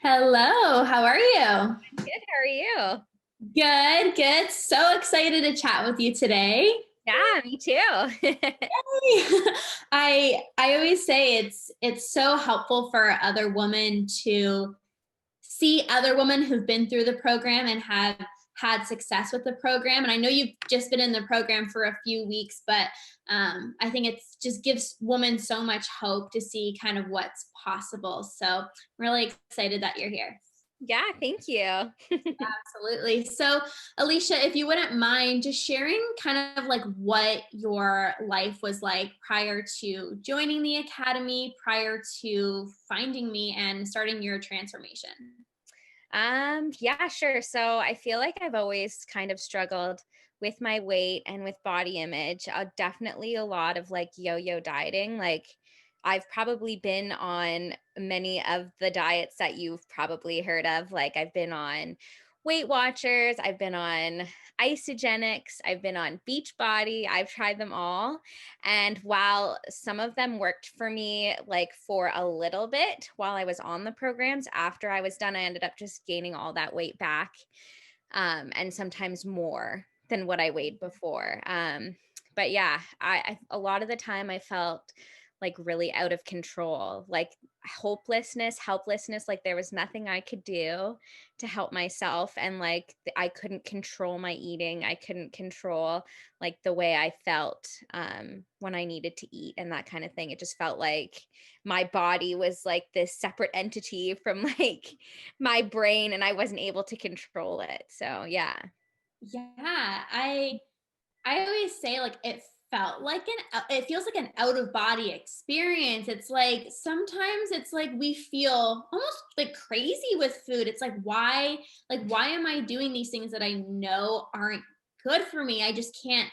Hello, how are you? Good. How are you? Good, good. So excited to chat with you today. Yeah, me too. I always say it's so helpful for other women to see other women who've been through the program and have had success with the program. And I know you've just been in the program for a few weeks, but I think it's just gives women so much hope to see kind of what's possible. So I'm really excited that you're here. Yeah, thank you. Absolutely. So, Alicia, if you wouldn't mind just sharing kind of like what your life was like prior to joining the academy, prior to finding me and starting your transformation. Yeah, sure. So I feel like I've always kind of struggled with my weight and with body image. Definitely a lot of like yo-yo dieting. Like I've probably been on many of the diets that you've probably heard of. Like I've been on Weight Watchers, I've been on Isogenics, I've been on Beachbody. I've tried them all. And while some of them worked for me, like for a little bit while I was on the programs, after I was done, I ended up just gaining all that weight back, and sometimes more than what I weighed before. But yeah, a lot of the time I felt like really out of control, like hopelessness, helplessness, like there was nothing I could do to help myself. And like I couldn't control my eating. I couldn't control like the way I felt when I needed to eat and that kind of thing. It just felt like my body was like this separate entity from like my brain and I wasn't able to control it. So yeah. Yeah, I always say like it feels like an out of body experience. It's like sometimes it's like we feel almost like crazy with food. It's like why am I doing these things that I know aren't good for me? I can't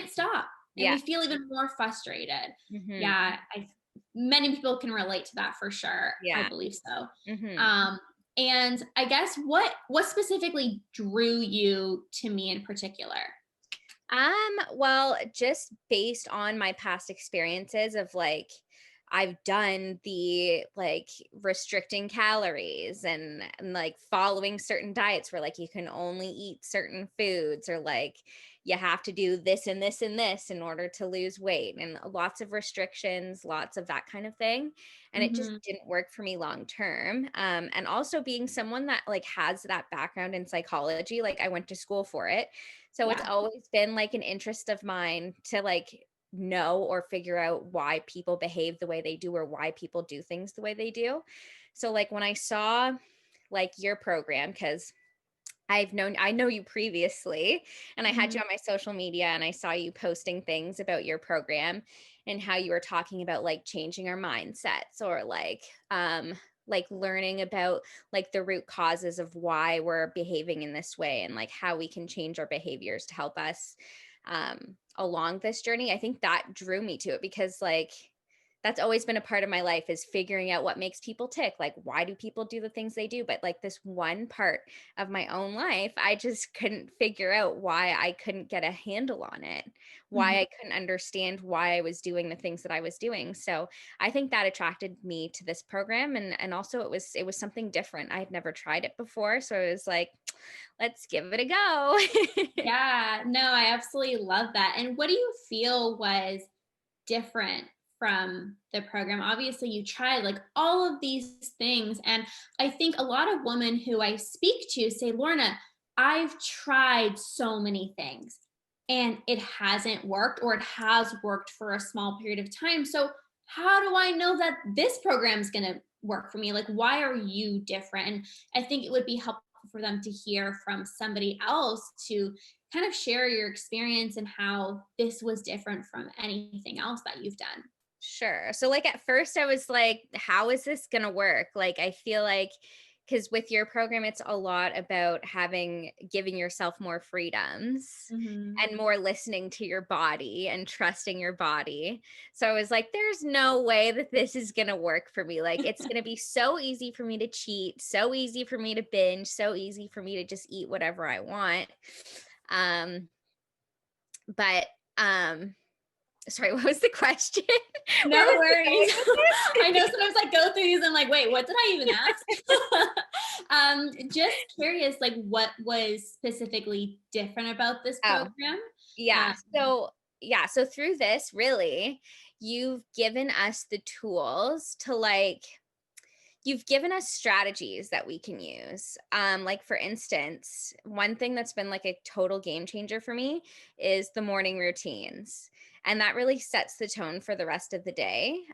stop. And Yeah. we feel even more frustrated. Hmm. Yeah, I many people can relate to that for sure. I Yeah. believe so. Hmm. Um and I guess what specifically drew you to me in particular? Well, just based on my past experiences of like I've done the like restricting calories and like following certain diets where like you can only eat certain foods or like you have to do this and this and this in order to lose weight and lots of restrictions, lots of that kind of thing. And it just Mm-hmm. didn't work for me long term. And also being someone that like has that background in psychology, like I went to school for it. So it's Yeah. always been like an interest of mine to like know or figure out why people behave the way they do or why people do things the way they do. So like when I saw like your program, because I know you previously and I had Mhm. you on my social media and I saw you posting things about your program and how you were talking about like changing our mindsets or like learning about like the root causes of why we're behaving in this way and like how we can change our behaviors to help us along this journey. I think that drew me to it because like that's always been a part of my life is figuring out what makes people tick. Like, why do people do the things they do? But like this one part of my own life, I just couldn't figure out why I couldn't get a handle on it, Mhm. why I couldn't understand why I was doing the things that I was doing. So I think that attracted me to this program. And also it was something different. I had never tried it before. So I was like, let's give it a go. Yeah, no, I absolutely love that. And what do you feel was different from the program? Obviously, you tried like all of these things. And I think a lot of women who I speak to say, Lorna, I've tried so many things and it hasn't worked, or it has worked for a small period of time. So, how do I know that this program is going to work for me? Like, why are you different? And I think it would be helpful for them to hear from somebody else to kind of share your experience and how this was different from anything else that you've done. Sure. So like at first I was like, how is this going to work? Like I feel like because with your program it's a lot about giving yourself more freedoms Mm-hmm. and more listening to your body and trusting your body. So I was like, there's no way that this is going to work for me. Like it's going to be so easy for me to cheat, so easy for me to binge, so easy for me to just eat whatever I want. Um but sorry, what was the question? No Where was I going worries. with I know this? sometimes I go through these and I'm like, wait, what did I even ask? Just curious, like what was specifically different about this Oh, program? yeah. Um, So through this, really, you've given us the tools to like you've given us strategies that we can use. Like for instance, one thing that's been like a total game changer for me is the morning routines. And that really sets the tone for the rest of the day.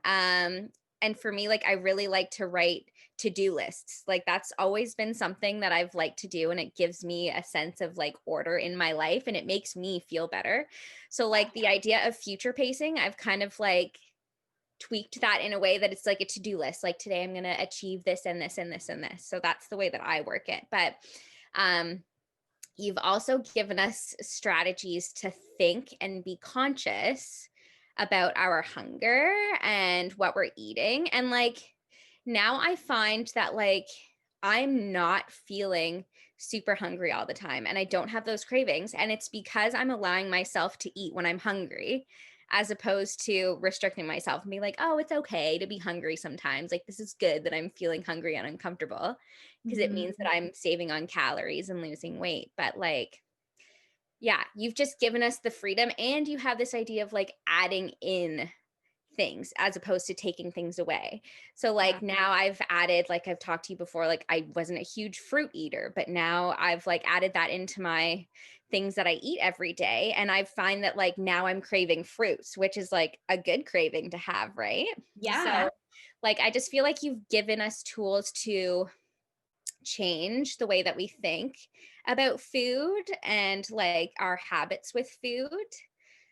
And for me, like I really like to write to-do lists. Like that's always been something that I've liked to do. And it gives me a sense of like order in my life and it makes me feel better. So like the idea of future pacing, I've kind of like tweaked that in a way that it's like a to-do list. Like today I'm going to achieve this and this and this and this. So that's the way that I work it. But um you've also given us strategies to think and be conscious about our hunger and what we're eating. And like now I find that like I'm not feeling super hungry all the time and I don't have those cravings. And it's because I'm allowing myself to eat when I'm hungry as opposed to restricting myself and being like, oh, it's okay to be hungry sometimes. Like, this is good that I'm feeling hungry and uncomfortable because it mhm. means that I'm saving on calories and losing weight. But like, yeah, you've just given us the freedom and you have this idea of like adding in things as opposed to taking things away. So Yeah. like now I've added, like I've talked to you before, like I wasn't a huge fruit eater, but now I've like added that into my things that I eat every day. And I find that like now I'm craving fruits, which is like a good craving to have, right? Yeah. So like I just feel like you've given us tools to change the way that we think about food and like our habits with food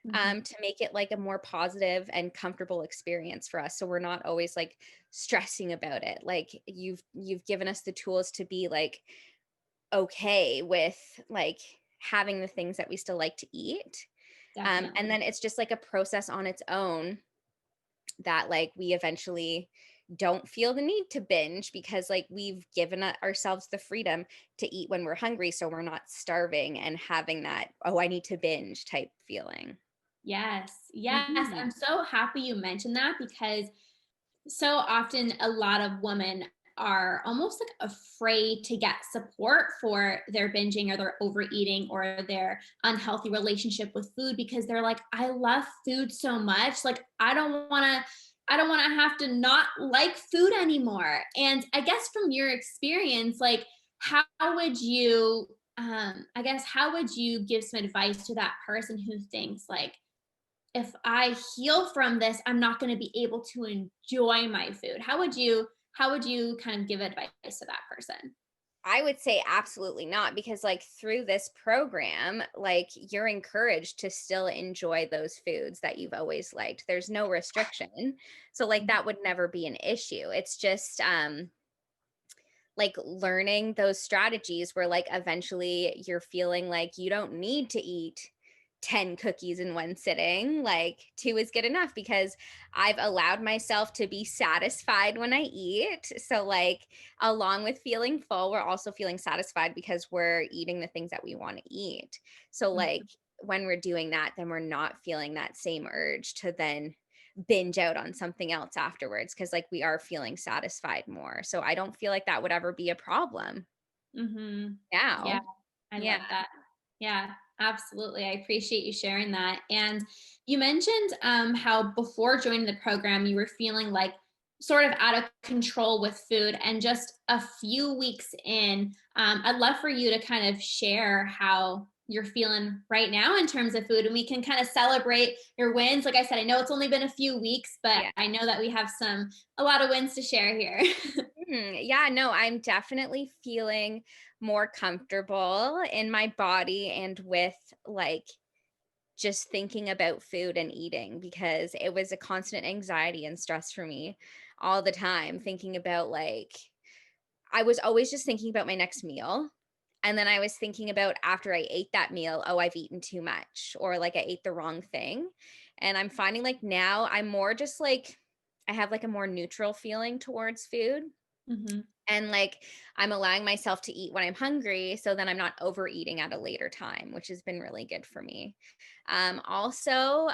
Mhm. to make it like a more positive and comfortable experience for us so we're not always like stressing about it. Like you've given us the tools to be like okay with like having the things that we still like to eat. And Definitely. then it's just like a process on its own that like we eventually don't feel the need to binge because like we've given ourselves the freedom to eat when we're hungry so we're not starving and having that oh I need to binge type feeling. Yes. Yes. Mhm. I'm so happy you mentioned that because so often a lot of women are almost like afraid to get support for their binging or their overeating or their unhealthy relationship with food because they're like, I love food so much. Like I don't want to have to not like food anymore. And I guess from your experience, like how would you I guess how would you give some advice to that person who thinks like if I heal from this, I'm not going to be able to enjoy my food. How would you kind of give advice to that person? I would say absolutely not because like through this program, like you're encouraged to still enjoy those foods that you've always liked. There's no restriction. So like that would never be an issue. It's just like learning those strategies where like eventually you're feeling like you don't need to eat 10 cookies in one sitting, like two is good enough because I've allowed myself to be satisfied when I eat. So like along with feeling full, we're also feeling satisfied because we're eating the things that we want to eat. So like Mhm. when we're doing that, then we're not feeling that same urge to then binge out on something else afterwards because like we are feeling satisfied more. So I don't feel like that would ever be a problem Mhm. Yeah, now. I Yeah. love that. Yeah, absolutely. I appreciate you sharing that. And you mentioned how before joining the program, you were feeling like sort of out of control with food. And just a few weeks in, I'd love for you to kind of share how you're feeling right now in terms of food. And we can kind of celebrate your wins. Like I said, I know it's only been a few weeks, but Yeah. I know that we have a lot of wins to share here. Yeah, no, I'm definitely feeling more comfortable in my body and with like just thinking about food and eating because it was a constant anxiety and stress for me all the time thinking about like I was always just thinking about my next meal. And then I was thinking about after I ate that meal, oh, I've eaten too much or like I ate the wrong thing. And I'm finding like now I'm more just like I have like a more neutral feeling towards food. Mhm. And like I'm allowing myself to eat when I'm hungry, so then I'm not overeating at a later time, which has been really good for me. Also,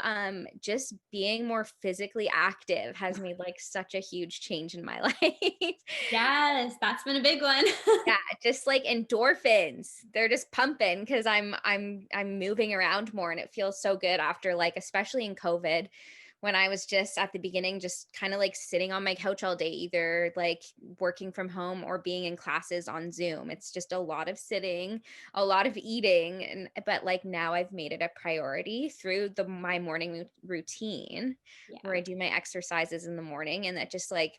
just being more physically active has made like such a huge change in my life. Yes, that's been a big one. Yeah, just like endorphins. They're just pumping because I'm moving around more and it feels so good after like especially in COVID when I was just at the beginning just kind of like sitting on my couch all day, either like working from home or being in classes on Zoom. It's just a lot of sitting, a lot of eating, and but like now I've made it a priority through the my morning routine where Yeah. I do my exercises in the morning, and that just like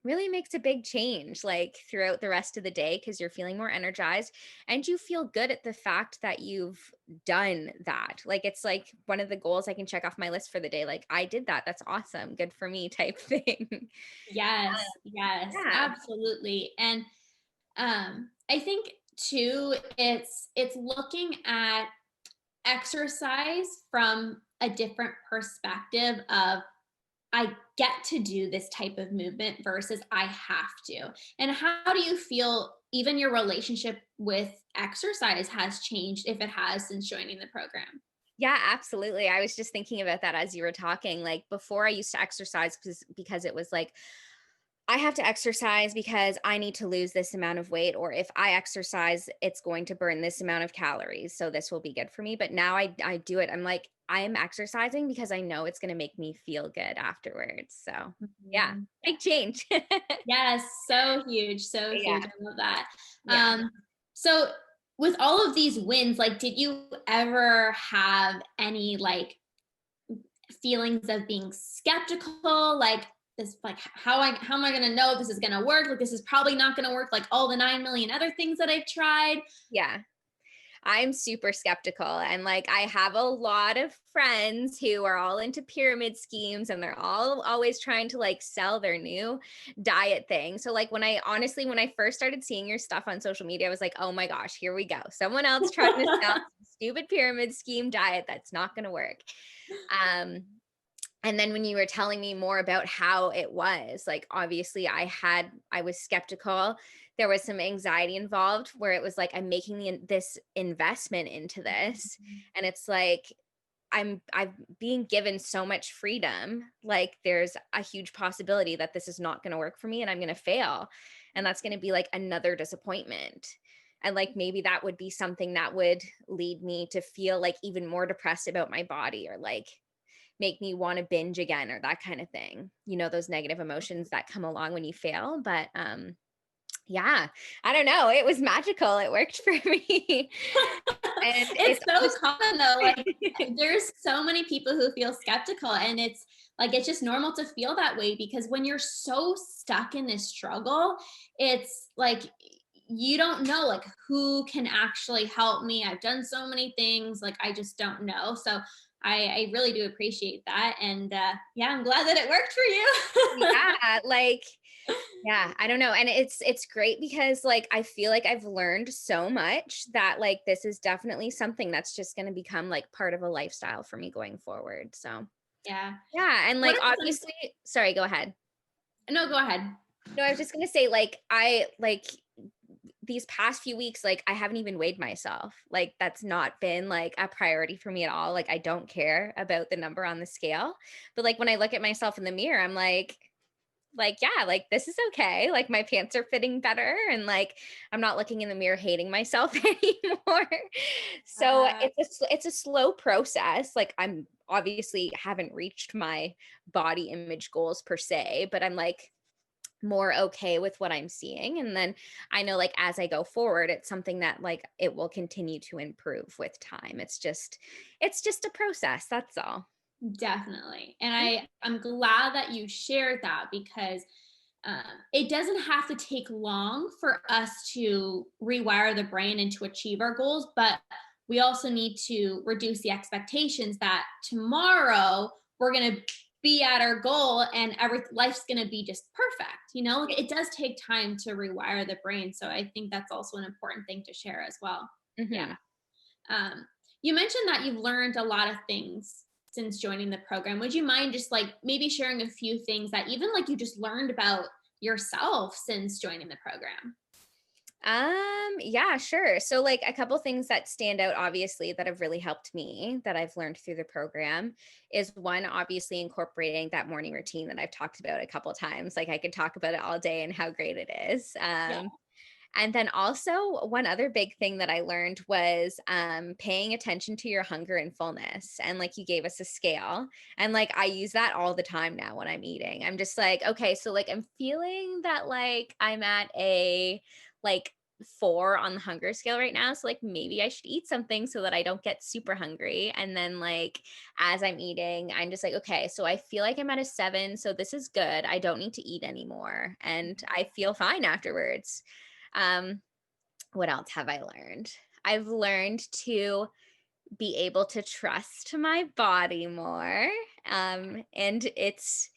really makes a big change like throughout the rest of the day because you're feeling more energized and you feel good at the fact that you've done that. Like it's like one of the goals I can check off my list for the day. Like I did that. That's awesome. Good for me type thing. Yes, yes, Yeah. absolutely. And I think too, it's looking at exercise from a different perspective of I get to do this type of movement versus I have to. And how do you feel even your relationship with exercise has changed, if it has, since joining the program? Yeah, absolutely. I was just thinking about that as you were talking. Like before I used to exercise because it was like I have to exercise because I need to lose this amount of weight, or if I exercise, it's going to burn this amount of calories. So this will be good for me. But now I do it. I'm like, I'm exercising because I know it's going to make me feel good afterwards. So yeah, Mhm. big change. Yes, so huge, so Yeah. huge. I love that. Yeah. Um, so with all of these wins, like, did you ever have any like feelings of being skeptical? Like this, like how am I gonna know this is gonna work? Like this is probably not gonna work like all the 9 million other things that I've tried. Yeah. I'm super skeptical. And like, I have a lot of friends who are all into pyramid schemes and they're all always trying to like sell their new diet thing. So, like, when I honestly, when I first started seeing your stuff on social media, I was like, oh my gosh, here we go. Someone else trying to sell some stupid pyramid scheme diet that's not going to work. Um, and then when you were telling me more about how it was, like obviously I was skeptical. There was some anxiety involved where it was like I'm making this investment into this and it's like I'm being given so much freedom. Like there's a huge possibility that this is not going to work for me and I'm going to fail. And that's going to be like another disappointment. And like maybe that would be something that would lead me to feel like even more depressed about my body or like make me want to binge again or that kind of thing. You know, those negative emotions that come along when you fail. But yeah, I don't know. It was magical. It worked for me. And It's it's so honestly common though. Like there's so many people who feel skeptical, and it's like it's just normal to feel that way because when you're so stuck in this struggle, it's like you don't know like who can actually help me. I've done so many things, like I just don't know. So I really do appreciate that. And yeah, I'm glad that it worked for you. yeah, like yeah, I don't know. And it's great because like I feel like I've learned so much that like this is definitely something that's just going to become like part of a lifestyle for me going forward. So, Yeah. yeah, and What like are some obviously, sorry, go ahead. No, go ahead. No, I was just going to say like I like these past few weeks, like I haven't even weighed myself. Like that's not been like a priority for me at all. Like I don't care about the number on the scale. But like when I look at myself in the mirror, I'm like yeah, like this is okay. Like my pants are fitting better and like I'm not looking in the mirror hating myself anymore. So Uh, it's a slow process. Like I'm obviously haven't reached my body image goals per se, but I'm like more okay with what I'm seeing. And then I know like as I go forward, it's something that like it will continue to improve with time. It's just a process. That's all. Definitely. And I'm glad that you shared that because it doesn't have to take long for us to rewire the brain and to achieve our goals, but we also need to reduce the expectations that tomorrow we're going to be at our goal and life's going to be just perfect. You know, like it does take time to rewire the brain. So I think that's also an important thing to share as well. Yeah. Mhm. Um, you mentioned that you've learned a lot of things since joining the program. Would you mind just like maybe sharing a few things that even like you just learned about yourself since joining the program? Yeah, sure. So like a couple things that stand out obviously that have really helped me that I've learned through the program is one, obviously incorporating that morning routine that I've talked about a couple times. Like I could talk about it all day and how great it is. Yeah. And then also one other big thing that I learned was paying attention to your hunger and fullness. And like you gave us a scale. And like I use that all the time now when I'm eating. I'm just like, okay, so like I'm feeling that like I'm at a like 4 on the hunger scale right now. So like maybe I should eat something so that I don't get super hungry. And then like as I'm eating, I'm just like, okay, so I feel like I'm at a 7. So this is good. I don't need to eat anymore. And I feel fine afterwards. Um, what else have I learned? I've learned to be able to trust my body more, and its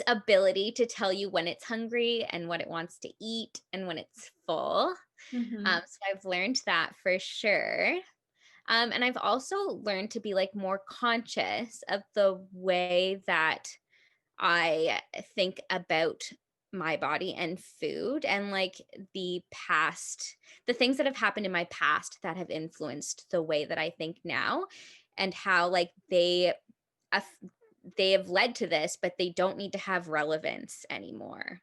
ability to tell you when it's hungry and what it wants to eat and when it's full. Hmm. So I've learned that for sure. And I've also learned to be like more conscious of the way that I think about my body and food and like the things that have happened in my past that have influenced the way that I think now and how like aff- they have led to this, but they don't need to have relevance anymore.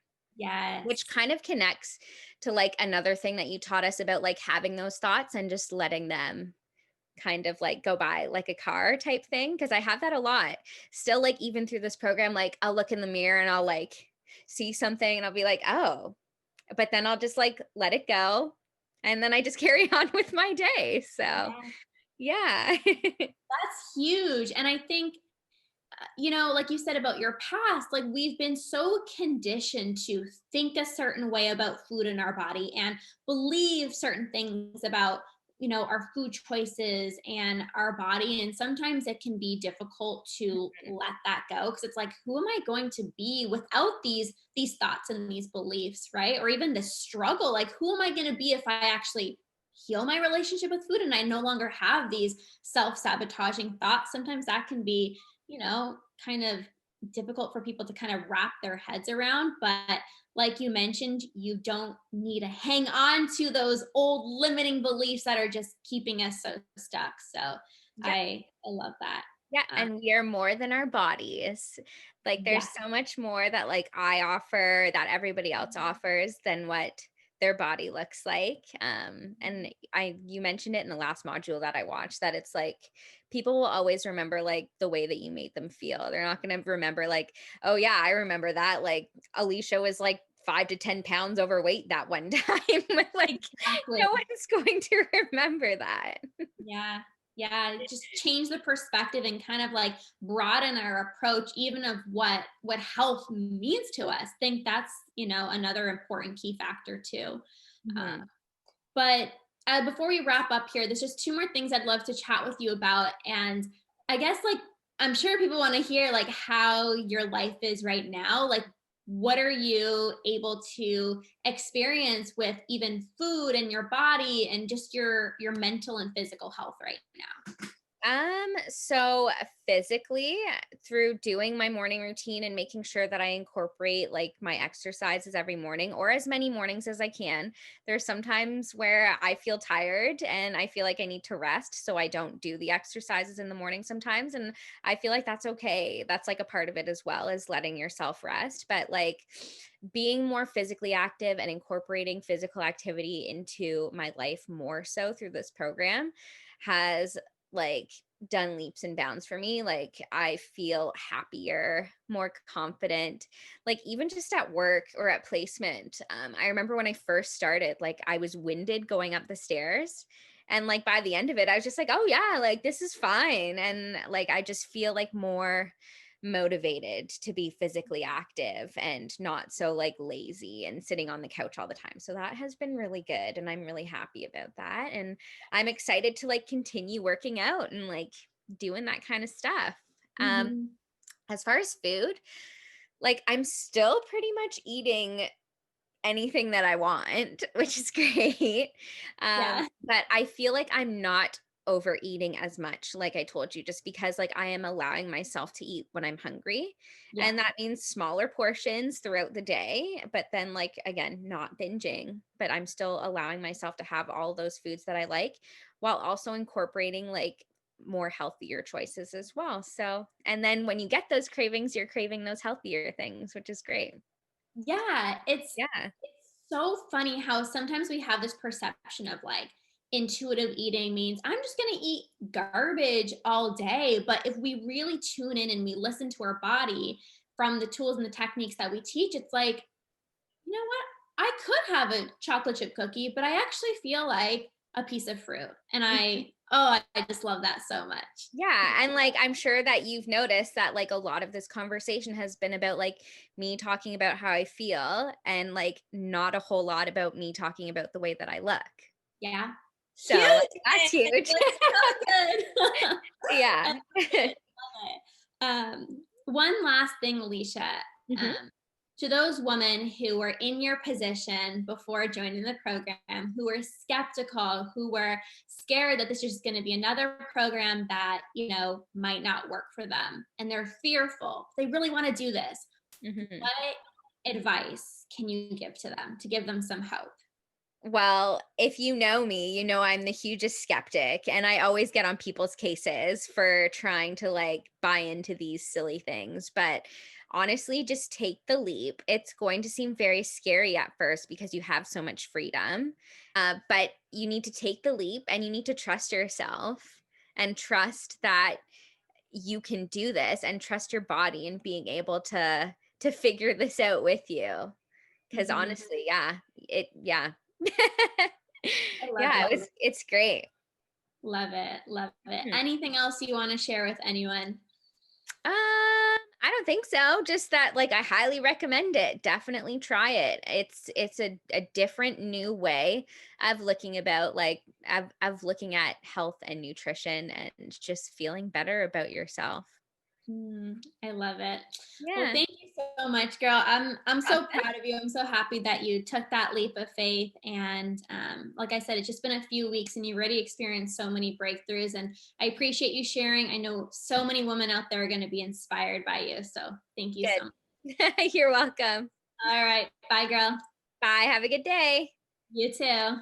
Which Yes. kind of connects to like another thing that you taught us about like having those thoughts and just letting them kind of like go by like a car type thing because I have that a lot. Still like even through this program like I'll look in the mirror and I'll like see something and I'll be like, "Oh." But then I'll just like let it go and then I just carry on with my day. So, Yeah. yeah. That's huge. And I think, like you said about your past, like we've been so conditioned to think a certain way about food in our body and believe certain things about, our food choices and our body. And sometimes it can be difficult to let that go because it's like, who am I going to be without these thoughts and these beliefs, right? Or even the struggle, like who am I going to be if I actually heal my relationship with food and I no longer have these self-sabotaging thoughts? Sometimes that can be, kind of difficult for people to kind of wrap their heads around. But like you mentioned, you don't need to hang on to those old limiting beliefs that are just keeping us so stuck. So Yep. I love that. Yeah, Uh, and we are more than our bodies. Like yeah. there's so much more that like I offer that everybody else offers than what their body looks like. And I you mentioned it in the last module that I watched that it's like people will always remember like the way that you made them feel. They're not going to remember like, "Oh yeah, I remember that like Alicia was like 5 to 10 pounds overweight that one time." Like Exactly. no one's going to remember that. Yeah. Yeah, just change the perspective and kind of like broaden our approach even of what health means to us. Think that's, another important key factor too. Uh, Mhm. But before we wrap up here, there's just two more things I'd love to chat with you about. And I guess, like, I'm sure people want to hear, like, how your life is right now. Like, what are you able to experience with even food and your body and just your mental and physical health right now? So physically, through doing my morning routine and making sure that I incorporate like my exercises every morning or as many mornings as I can. There's sometimes where I feel tired and I feel like I need to rest, so I don't do the exercises in the morning sometimes. And I feel like that's okay. That's like a part of it as well as letting yourself rest. But like being more physically active and incorporating physical activity into my life more so through this program has like done leaps and bounds for me. Like I feel happier, more confident, like even just at work or at placement. I remember when I first started, like I was winded going up the stairs. And like by the end of it, I was just like, oh yeah, like this is fine. And like I just feel like more motivated to be physically active and not so like lazy and sitting on the couch all the time. So that has been really good and I'm really happy about that. And I'm excited to like continue working out and like doing that kind of stuff. Um Hmm. as far as food, like I'm still pretty much eating anything that I want, which is great. Yeah. But I feel like I'm not overeating as much, like I told you, just because like I am allowing myself to eat when I'm hungry. Yeah. And that means smaller portions throughout the day, but then like again, not binging, but I'm still allowing myself to have all those foods that I like while also incorporating like more healthier choices as well. So, and then when you get those cravings, you're craving those healthier things, which is great. Yeah, Yeah. it's so funny how sometimes we have this perception of like intuitive eating means I'm just going to eat garbage all day, but if we really tune in and we listen to our body from the tools and the techniques that we teach, it's like, you know what? I could have a chocolate chip cookie, but I actually feel like a piece of fruit. And I just love that so much. Yeah, and like I'm sure that you've noticed that like a lot of this conversation has been about like me talking about how I feel and like not a whole lot about me talking about the way that I look. Yeah. So Cute. like that's huge. Looks so good. I Yeah. love it. One last thing, Alicia. Mhm. Um, to those women who were in your position before joining the program, who were skeptical, who were scared that this is just going to be another program that, might not work for them, and they're fearful, they really want to do this. Mhm. What advice can you give to them to give them some hope? Well, if you know me, you know I'm the hugest skeptic and I always get on people's cases for trying to like buy into these silly things. But honestly, just take the leap. It's going to seem very scary at first because you have so much freedom. But you need to take the leap and you need to trust yourself and trust that you can do this and trust your body and being able to figure this out with you. Because Mhm. honestly, yeah. I love Yeah, it. it's great. Love it. Love it. Mhm. Anything else you want to share with anyone? I don't think so. Just that like I highly recommend it. Definitely try it. It's a different new way of looking about like of looking at health and nutrition and just feeling better about yourself. I love it. Well, Yeah. thank you so much, girl. I'm so Awesome. proud of you. I'm so happy that you took that leap of faith. And like I said, it's just been a few weeks, and you've already experienced so many breakthroughs. And I appreciate you sharing. I know so many women out there are going to be inspired by you. So thank you so much. Good. You're welcome. All right, bye, girl. Bye. Have a good day. You too.